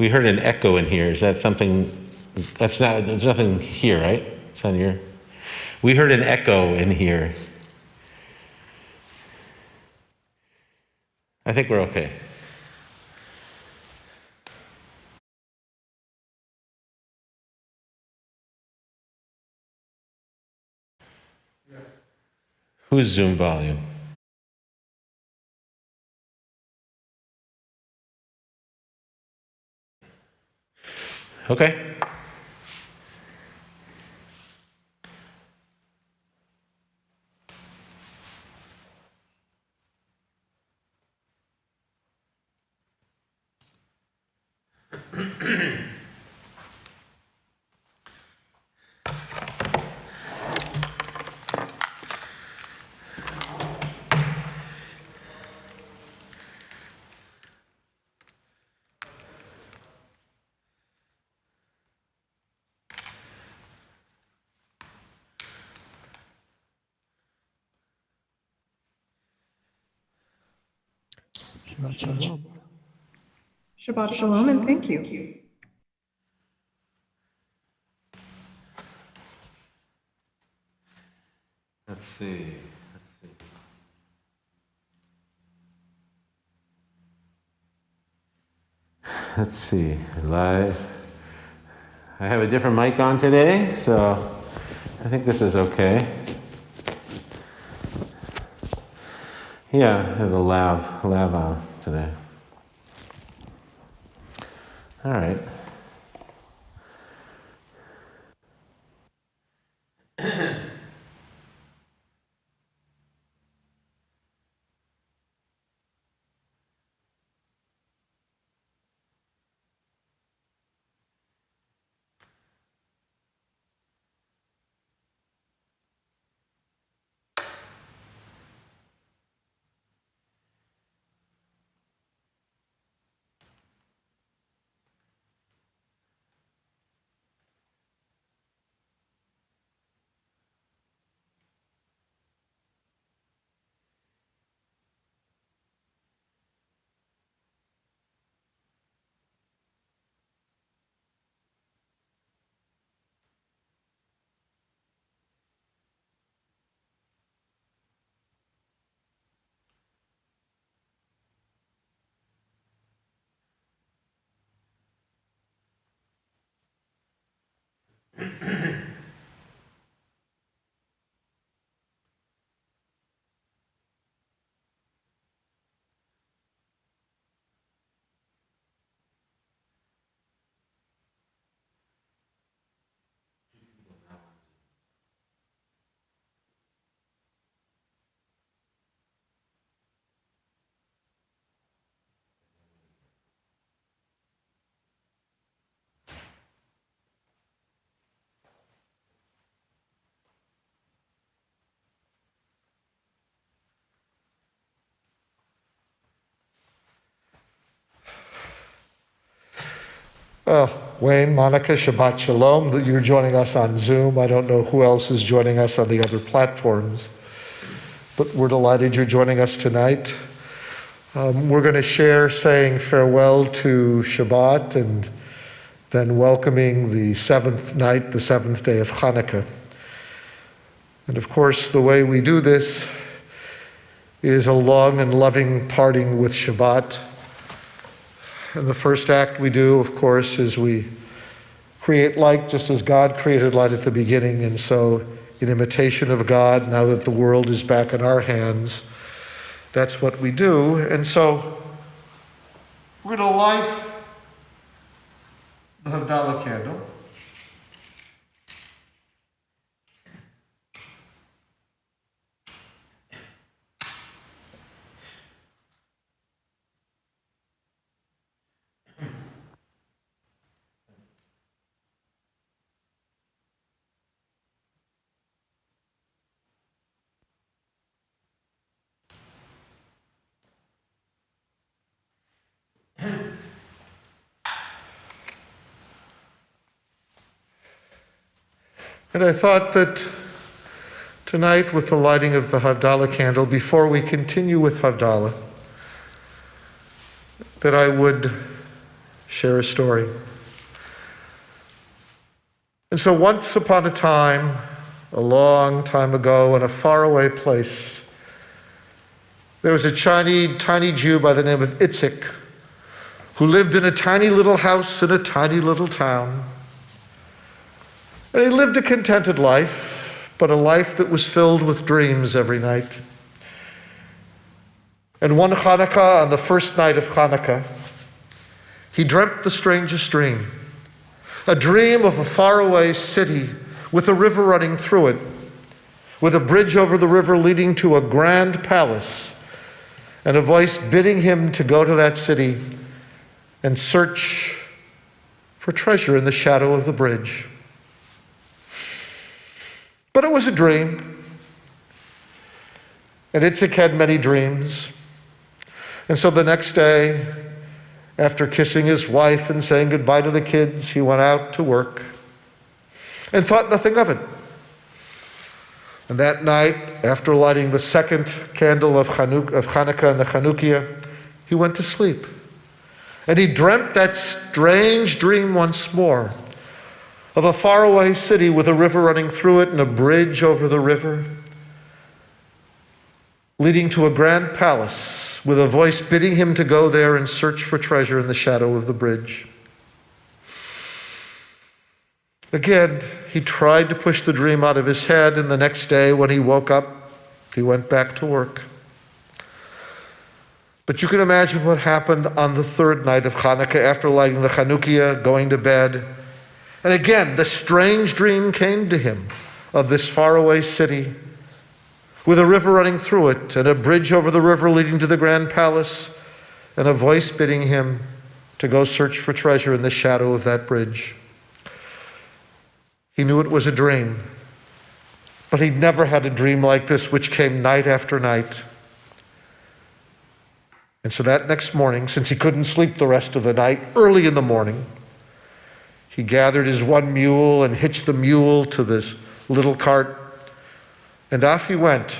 We heard an echo in here. Is that something? There's nothing here, right? It's on your. We heard an echo in here. I think we're okay. Yes. Whose Zoom volume? Okay. Shabbat Shalom. Shabbat Shalom and thank you. Let's see. Let's see. Live. I have a different mic on today, so I think this is okay. Yeah, I have the lav on today. All right. Wayne, Monica, Shabbat Shalom. You're joining us on Zoom. I don't know who else is joining us on the other platforms, but we're delighted you're joining us tonight. We're going to share saying farewell to Shabbat and then welcoming the seventh night, the seventh day of Hanukkah. And of course, the way we do this is a long and loving parting with Shabbat. And the first act we do, of course, is we create light just as God created light at the beginning. And so, in imitation of God, now that the world is back in our hands, that's what we do. And so, we're going to light the Havdalah candle. And I thought that tonight, with the lighting of the Havdalah candle, before we continue with Havdalah, that I would share a story. And so once upon a time, a long time ago, in a faraway place, there was a tiny Jew by the name of Itzik who lived in a tiny little house in a tiny little town. And he lived a contented life, but a life that was filled with dreams every night. And one Hanukkah, on the first night of Hanukkah, he dreamt the strangest dream. A dream of a faraway city with a river running through it, with a bridge over the river leading to a grand palace, and a voice bidding him to go to that city and search for treasure in the shadow of the bridge. But it was a dream, and Itzik had many dreams. And so the next day, after kissing his wife and saying goodbye to the kids, he went out to work and thought nothing of it. And that night, after lighting the second candle of Hanukkah and the Chanukiah, he went to sleep. And he dreamt that strange dream once more of a faraway city with a river running through it and a bridge over the river, leading to a grand palace with a voice bidding him to go there and search for treasure in the shadow of the bridge. Again, he tried to push the dream out of his head, and the next day when he woke up, he went back to work. But you can imagine what happened on the third night of Hanukkah after lighting the Chanukiah, going to bed. And again, the strange dream came to him of this faraway city with a river running through it and a bridge over the river leading to the grand palace and a voice bidding him to go search for treasure in the shadow of that bridge. He knew it was a dream, but he'd never had a dream like this, which came night after night. And so that next morning, since he couldn't sleep the rest of the night, early in the morning, he gathered his one mule and hitched the mule to this little cart, and off he went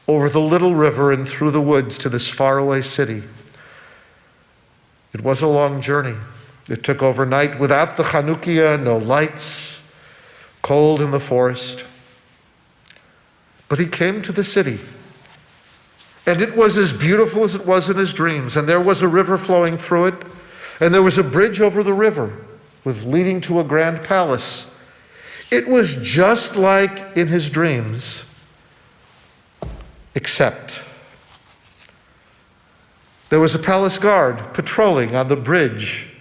over the little river and through the woods to this faraway city. It was a long journey. It took overnight without the Chanukiah, no lights, cold in the forest. But he came to the city, and it was as beautiful as it was in his dreams. And there was a river flowing through it, and there was a bridge over the river leading to a grand palace. It was just like in his dreams, except there was a palace guard patrolling on the bridge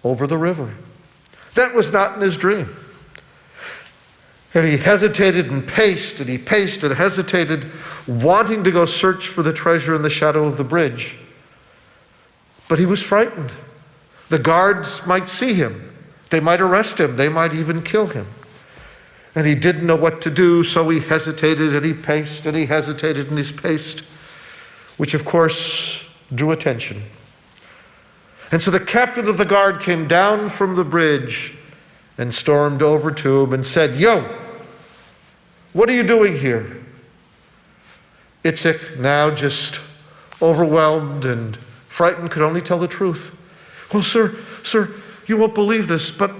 over the river. That was not in his dream. And he hesitated and paced, and he paced and hesitated, wanting to go search for the treasure in the shadow of the bridge. But he was frightened. The guards might see him. They might arrest him. They might even kill him. And he didn't know what to do, so he hesitated and he paced and he hesitated and he paced, which of course drew attention. And so the captain of the guard came down from the bridge and stormed over to him and said, "Yo, what are you doing here?" Itzik, now just overwhelmed and frightened, could only tell the truth. "Well, sir, you won't believe this, but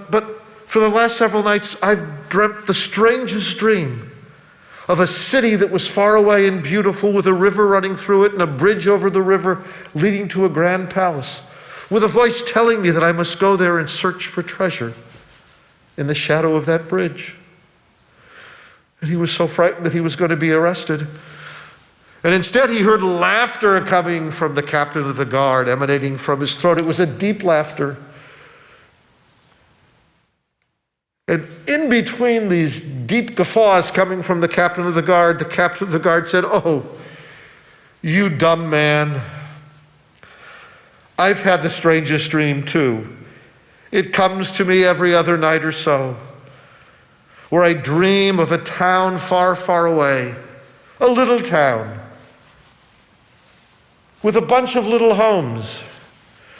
for the last several nights, I've dreamt the strangest dream of a city that was far away and beautiful with a river running through it and a bridge over the river leading to a grand palace, with a voice telling me that I must go there and search for treasure in the shadow of that bridge." And he was so frightened that he was going to be arrested. And instead he heard laughter coming from the captain of the guard, emanating from his throat. It was a deep laughter. And in between these deep guffaws coming from the captain of the guard said, "Oh, you dumb man. I've had the strangest dream too. It comes to me every other night or so, where I dream of a town far, far away, a little town, with a bunch of little homes,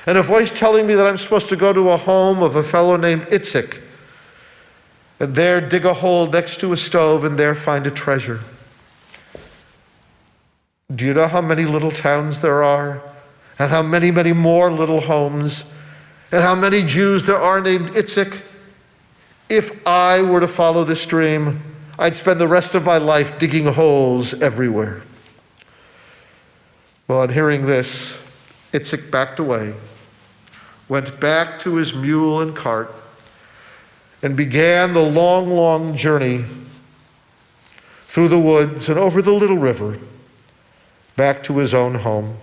and a voice telling me that I'm supposed to go to a home of a fellow named Itzik, and there dig a hole next to a stove and there find a treasure." Do you know how many little towns there are? And how many, many more little homes? And how many Jews there are named Itzik. If I were to follow this stream, I'd spend the rest of my life digging holes everywhere. Well, on hearing this, Itzik backed away, went back to his mule and cart, and began the long, long journey through the woods and over the little river back to his own home.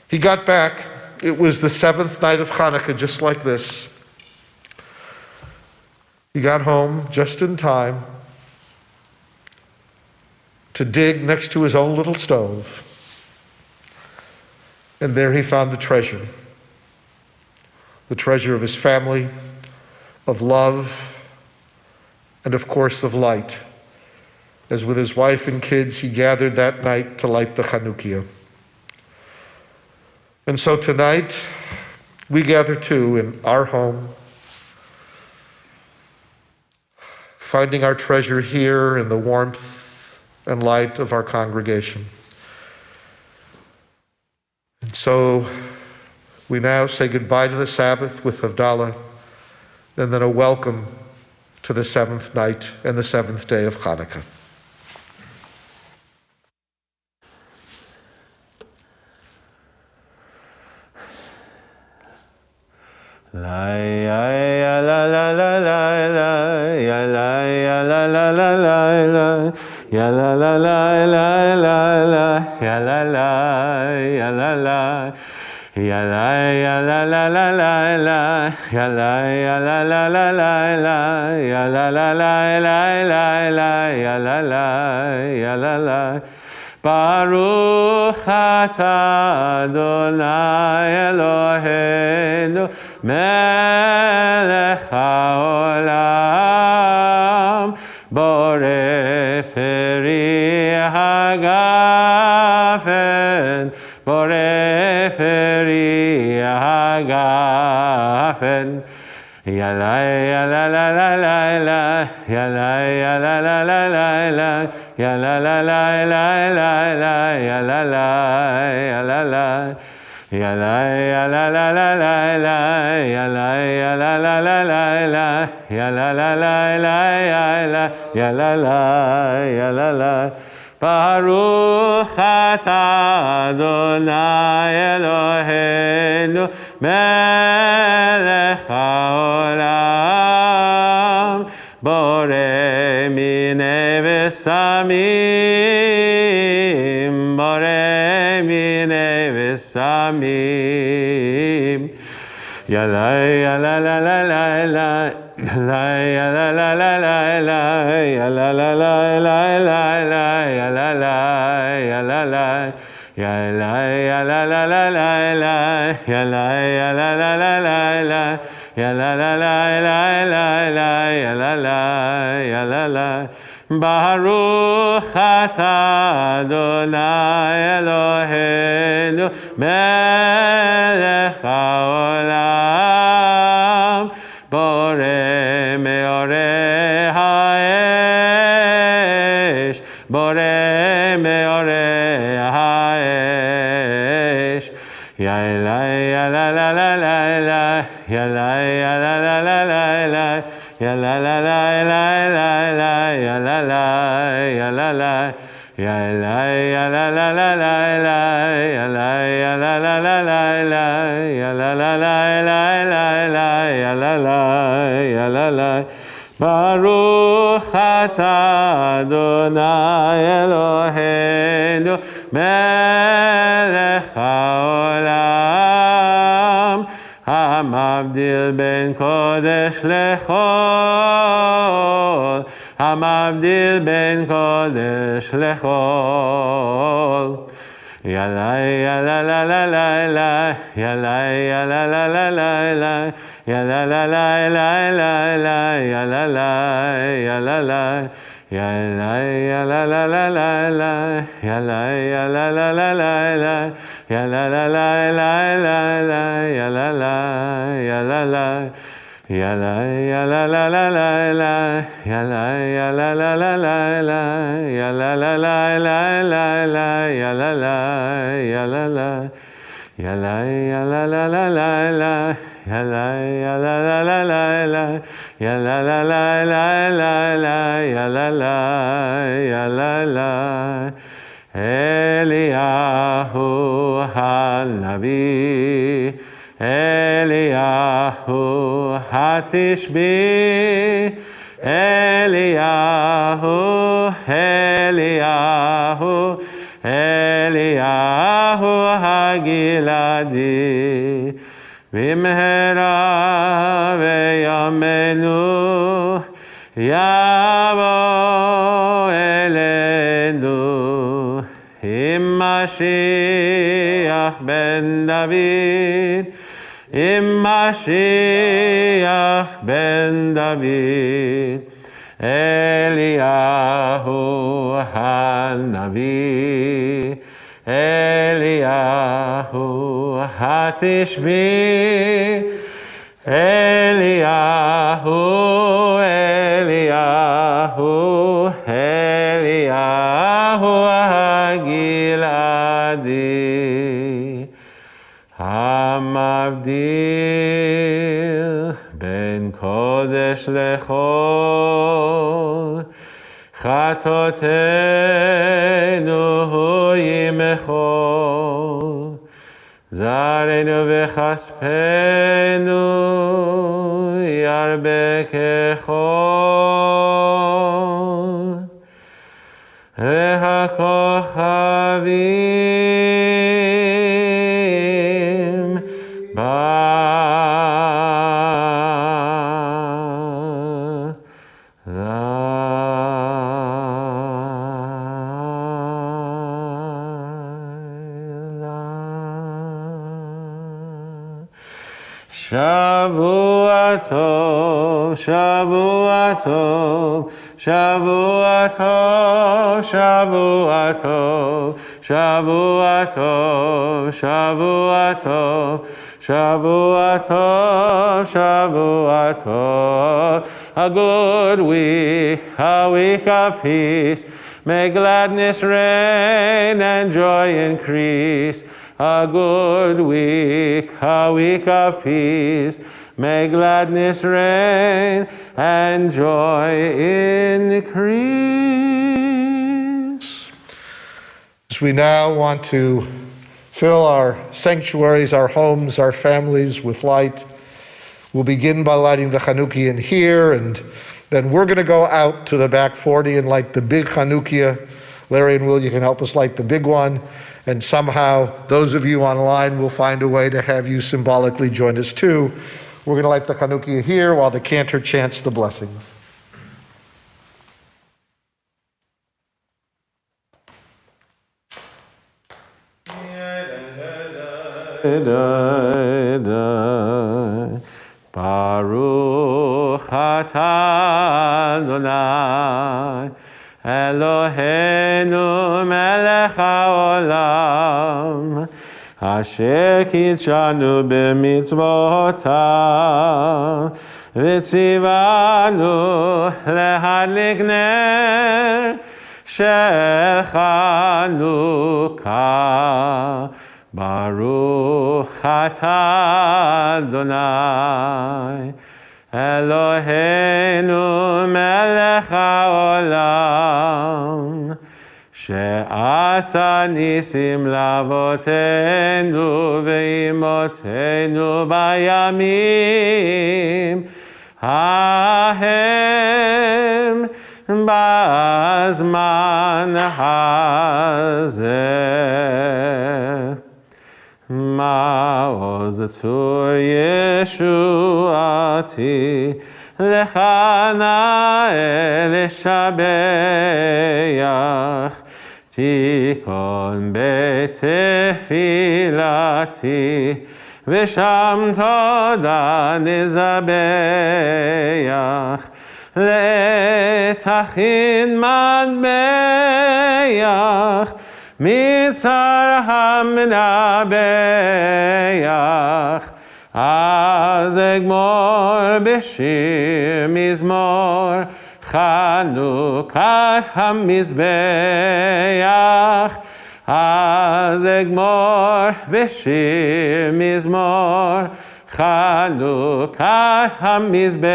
He got back. It was the 7th night of Hanukkah, just like this. He got home just in time to dig next to his own little stove. And there he found the treasure of his family, of love, and of course of light, as with his wife and kids he gathered that night to light the Hanukkah. And so tonight we gather too in our home, finding our treasure here in the warmth and light of our congregation. And so we now say goodbye to the Sabbath with Havdalah, and then a welcome to the 7th night and the 7th day of Hanukkah. La la la la la la ya la ya la la la la la ya la la la la la la ya la la ya la la ya la ya la la la la la ya la ya la la la la la ya la la la la la la ya la la ya la la Baruch atah Adonai Eloheinu melech haolam borei peri hagafen borei peri hagafen ya la la la la la la ya la la la la la la ya la la la la la la ya la la ya la la ya la ya la la la la la ya la ya la la la la la ya la la la la ya la la ya la la Baruch atah Adonai Eloheinu melech haolam borei minei v'samim borei minei v'samim ya la la la la la la la ya la la la la la ya la la la la la la ya la la ya la la ya la ya la la la la la ya la ya la la la la la ya la la la la la la ya la la ya la la Baruch atah Adonai Eloheinu melech haolam borei meorei haesh borei meorei haesh ya la ya la la la la la ya la ya la la la la la ya la la la la la la ya la la ya la la ya la ya la la la la la ya la ya la la la la la ya la la la la la la ya la la ya la la Baruch atah Adonai Eloheinu melech haolam hamavdil ben kodesh lechol hamavdil ben kodesh lechol ya la ya la la la la la ya la ya la la la la la ya la la la la la la ya la la ya la la ya la ya la la la la la ya la ya la la la la la ya la la la la la la ya la la ya la la ya la ya la la la la la ya la ya la la la la la ya la la la la la la ya la la ya la la ya la ya la la la la la, ya la ya la la la la la, ya la la la la la la, ya la la ya la la. Eliyahu Hanavi, Eliyahu Hatishbi, Eliyahu, Eliyahu, Eliyahu Hagiladi, Bimhera veyamenu, Yavo elenu, Mashiach ben David, Mashiach ben David, Eliyahu Hanavi, Eliyahu Hatishbi, Eliyahu, Eliyahu, Eliyahu Hagiladi, Hamavdil ben Kodesh lechol, Chatotenu yimechol, Zarenu v'chaspenu yarbekechol, V'hakochavim Shavua Tov, Shavua Tov, Shavua Tov, Shavua Tov, Shavua Tov, Shavua Tov, Shavua Tov, Shavua Tov. A good week, a week of peace. May gladness reign and joy increase. A good week, a week of peace. May gladness reign and joy increase. As we now want to fill our sanctuaries, our homes, our families with light, we'll begin by lighting the Hanukkah in here, and then we're going to go out to the back 40 and light the big Hanukkah. Larry and Will, you can help us light the big one. And somehow, those of you online will find a way to have you symbolically join us too. We're going to light the Hanukkah here while the cantor chants the blessings. Baruch atah Adonai Eloheinu melech haolam asher kitshanu b'mitzvotav v'tzivanu lehadlik ner shel Chanukah. Baruch atah Adonai Eloheinu melech haolam she'asa nisim lavotenu ve'imotenu bayamim hahem bazman hazeh. Ma'oz tzur Yeshuati lechana elishabeach tikon betefilati v'sham toda nizabeach letachin madbeach Mitzar hamnabeach az egmor b'shir mizmor Chanukat hamizbeach אז אגמור בשיר מזמור חנוכת המזבח.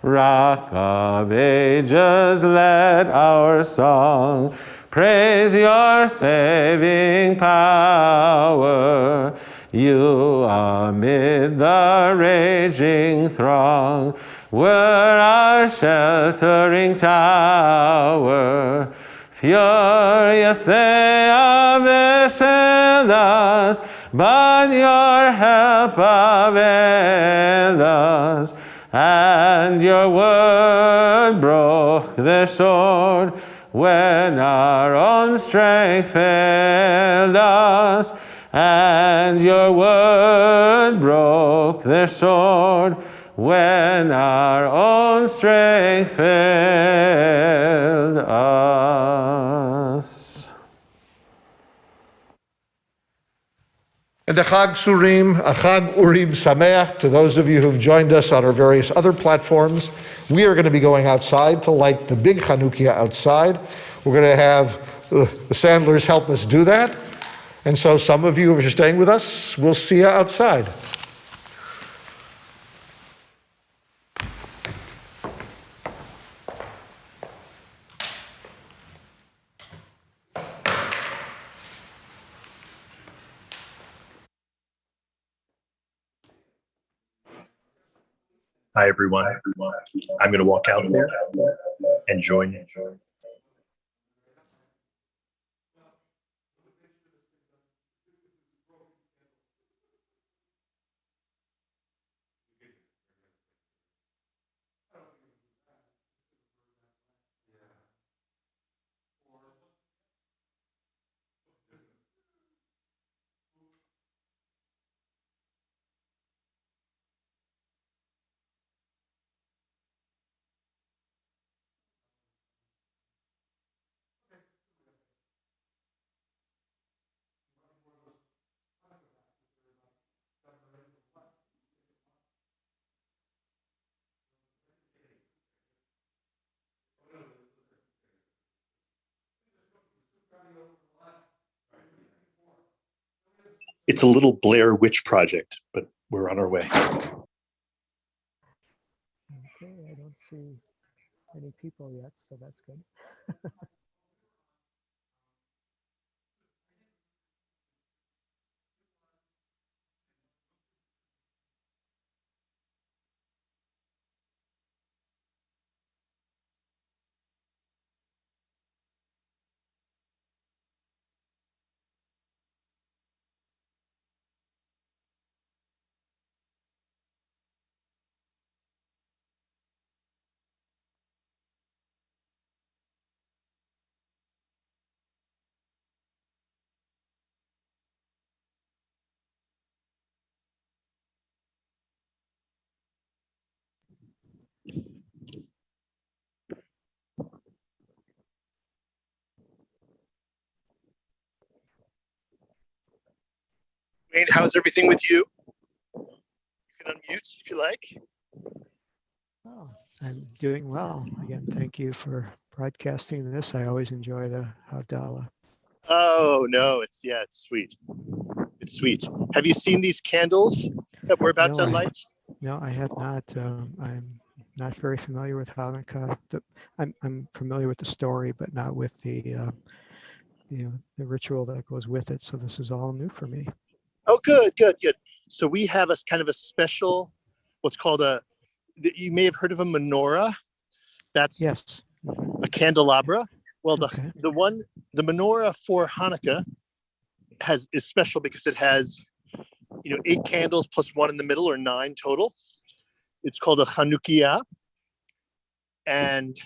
Rock of ages, let our song praise your saving power. You amid the raging throng were our sheltering tower. Furious they assailed us, but your help availed us. And your word broke their sword when our own strength failed us. And your word broke their sword when our own strength failed us. And a Chag Urim Sameach to those of you who've joined us on our various other platforms. We are going to be going outside to light the big Hanukkah outside. We're going to have the Sandlers help us do that. And so some of you who are staying with us, we'll see you outside. Hi, everyone. I'm going to walk out there and join you. It's a little Blair Witch Project, but we're on our way. Okay, I don't see any people yet, so that's good. Wayne, how's everything with you? You can unmute if you like. Oh, I'm doing well. Again, thank you for broadcasting this. I always enjoy the Havdalah. Oh, no, it's sweet. It's sweet. Have you seen these candles that we're about to light? No, I had not. I'm not very familiar with Hanukkah. I'm familiar with the story, but not with the ritual that goes with it. So this is all new for me. Oh, good. So we have a kind of a special, what's called you may have heard of a menorah. That's yes, a candelabra. Well, the okay. the menorah for Hanukkah is special because it has 8 candles plus 1 in the middle, or 9 total. It's called a Hanukkah, and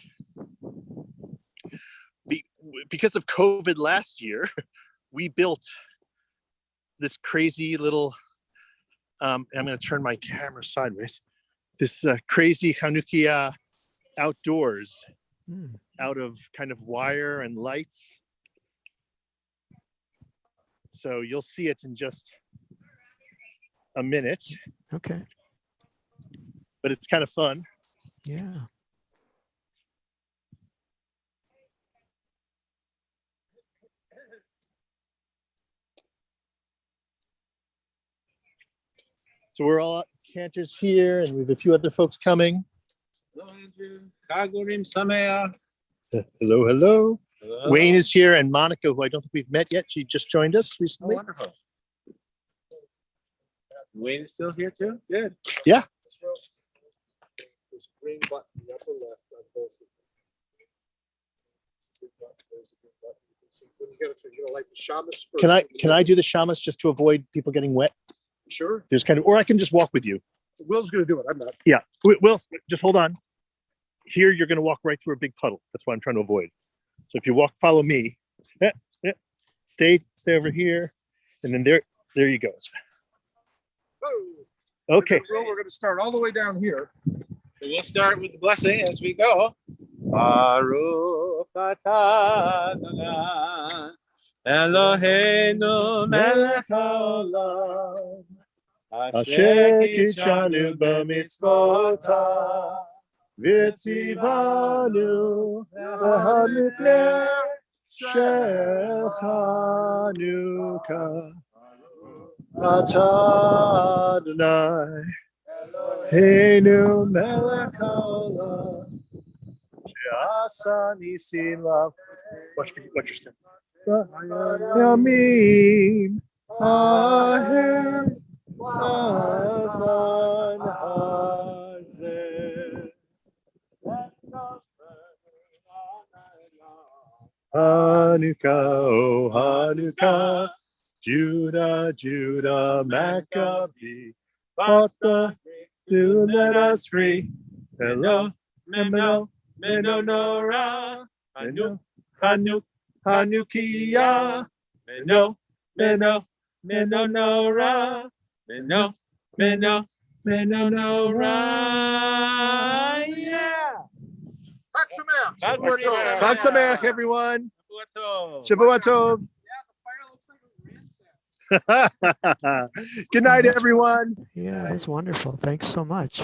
because of COVID last year, we built this crazy little. I'm going to turn my camera sideways. This crazy Hanukkah outdoors, out of kind of wire and lights. So you'll see it in just a minute. Okay. But it's kind of fun. Yeah. So we're all Cantor's here, and we have a few other folks coming. Hello, hello. Wayne is here, and Monica, who I don't think we've met yet. She just joined us recently. Oh, wonderful. Wayne is still here too? Good. Yeah. There's a green button in the upper left on both of them. When you get it, you're gonna light the shamus first. Can I do the shamus just to avoid people getting wet? Sure. There's kind of, or I can just walk with you. Will's gonna do it. I'm not. Yeah. Will, just hold on. Here, you're going to walk right through a big puddle. That's what I'm trying to avoid. So if you follow me. Yeah. Stay over here, and then there you go. Okay. Will, we're gonna start all the way down here. So we'll start with the blessing as we go. Baruch atah Adonai Eloheinu melech haolam asher kitshanu b'mitzvotav v'tzivanu b'hamikneh shel Hanukkah. Atah Adonai Eloheinu melech haolam she'asa nisim lav. Watch your step. Yamim aher azman hazeh Hanukkah, oh Hanukkah, Judah, Maccabee, Bata, to let us free. Hello, Menorah, Hanukkah, Menorah, Menorah, yeah. Chag Sameach, everyone. Shavua Tov. Good night, everyone. Yeah, that's wonderful. Thanks so much.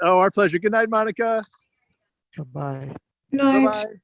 Oh, our pleasure. Good night, Monica. Bye-bye. Good night. Bye-bye.